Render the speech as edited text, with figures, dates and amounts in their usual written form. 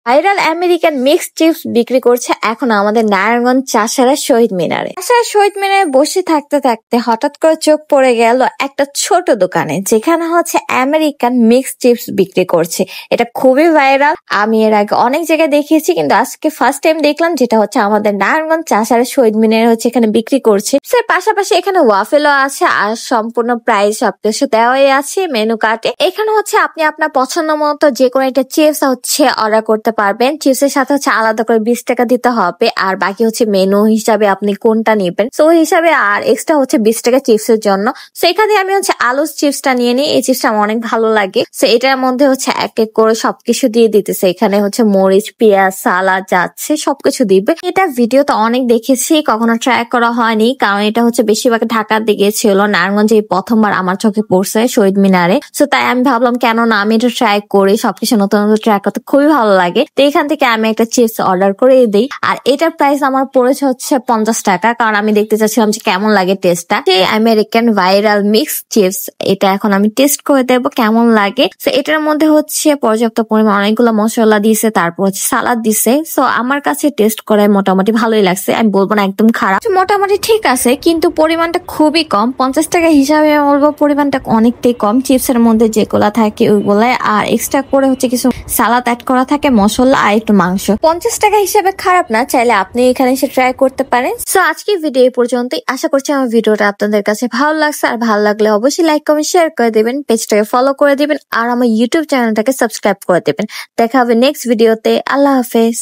Viral American mixed chips বিক্রি করছে এখন আমাদের নারায়ণগঞ্জ চাষারা শহীদ মিনারে। চাষারা শহীদ মিনারে বসে থাকতে থাকতে হঠাৎ করে চোখ পড়ে গেল একটা ছোট দোকানে, যেখানে হচ্ছে আমেরিকান মিক্সড চিপস বিক্রি করছে। এটা খুবই ভাইরাল। আমি এর আগে অনেক জায়গায় দেখিয়েছি, কিন্তু আজকে ফার্স্ট টাইম দেখলাম যেটা হচ্ছে আমাদের নারায়ণগঞ্জ চাষারা শহীদ মিনারে হচ্ছে এখানে বিক্রি করছে। এর পাশাপাশি এখানে ওয়াফেলও আছে আর সম্পূর্ণ প্রাইস সবকিছু দেওয়াই আছে মেনু কার্ডে। এখানে হচ্ছে আপনি আপনার পছন্দ মতো যে কোনো একটা চিপস হচ্ছে অর্ডার করতে পারবেন। চিপসের সাথে হচ্ছে আলাদা করে 20 টাকা দিতে হবে, আর বাকি হচ্ছে মেনু হিসাবে আপনি কোনটা নেবেন তো ওই হিসাবে, আর এক্সট্রা হচ্ছে 20 টাকা চিপসের জন্য। তো এখানে আমি হচ্ছে আলুর চিপসটা নিয়ে নিই। এই চিপসটা আমার অনেক ভালো লাগে। তো এটার মধ্যে হচ্ছে এক এক করে সবকিছু দিয়ে দিতেছে। এখানে হচ্ছে মরিচ, পেঁয়াজ, সালাদ যাচ্ছে, সবকিছু দিবে। এটা ভিডিওতে অনেক দেখেছি, কখনো ট্রাই করা হয়নি, কারণ এটা হচ্ছে বেশিরভাগ ঢাকার দিকে ছিল। নারায়ণগঞ্জে এই প্রথমবার আমার চোখে পড়ছে শহীদ মিনারে। তো তাই আমি ভাবলাম কেন না আমি এটা ট্রাই করি। সবকিছু নতুন নতুন ট্রাই করতে খুবই ভালো লাগে। তো এখান থেকে আমি একটা চিপস অর্ডার করে দিই, আর এটার প্রাইস আমার পড়েছে হচ্ছে 50 টাকা, কারণ আমি দেখতে চাচ্ছিলাম যে কেমন লাগে টেস্টটা। সেই আমেরিকান ভাইরাল মিক্স চিপস, এটা এখন আমি টেস্ট করে দেবো কেমন লাগে। তো এটার মধ্যে হচ্ছে পর্যাপ্ত পরিমাণ অনেকগুলো মশলা দিয়েছে, তারপর হচ্ছে সালাদ দিছে। তো আমার কাছে টেস্ট করে মোটামুটি ভালোই লাগছে, আমি বলবো না একদম খারাপ, মোটামুটি ঠিক আছে, কিন্তু পরিমাণটা খুবই কম। 50 টাকা হিসাবে বলবো পরিমাণটা অনেকটাই কম। চিপসের মধ্যে যেগুলা থাকে ওইগুলা, আর এক্সট্রা করে হচ্ছে কিছু সালাদ অ্যাড করা থাকে, মশলা আর একটু মাংস। 50 টাকা হিসাবে খারাপ না, চাইলে আপনি এখানে এসে ট্রাই করতে পারেন। সো আজকে ভিডিও এই পর্যন্তই। আশা করছি আমার ভিডিওটা আপনাদের কাছে ভালো লাগছে, আর ভালো লাগলে অবশ্যই লাইক কমেন্ট শেয়ার করে দিবেন, পেজটাকে ফলো করে দিবেন, আর আমার ইউটিউব চ্যানেলটাকে সাবস্ক্রাইব করে দিবেন। দেখা হবে নেক্সট ভিডিওতে। আল্লাহ হাফেজ।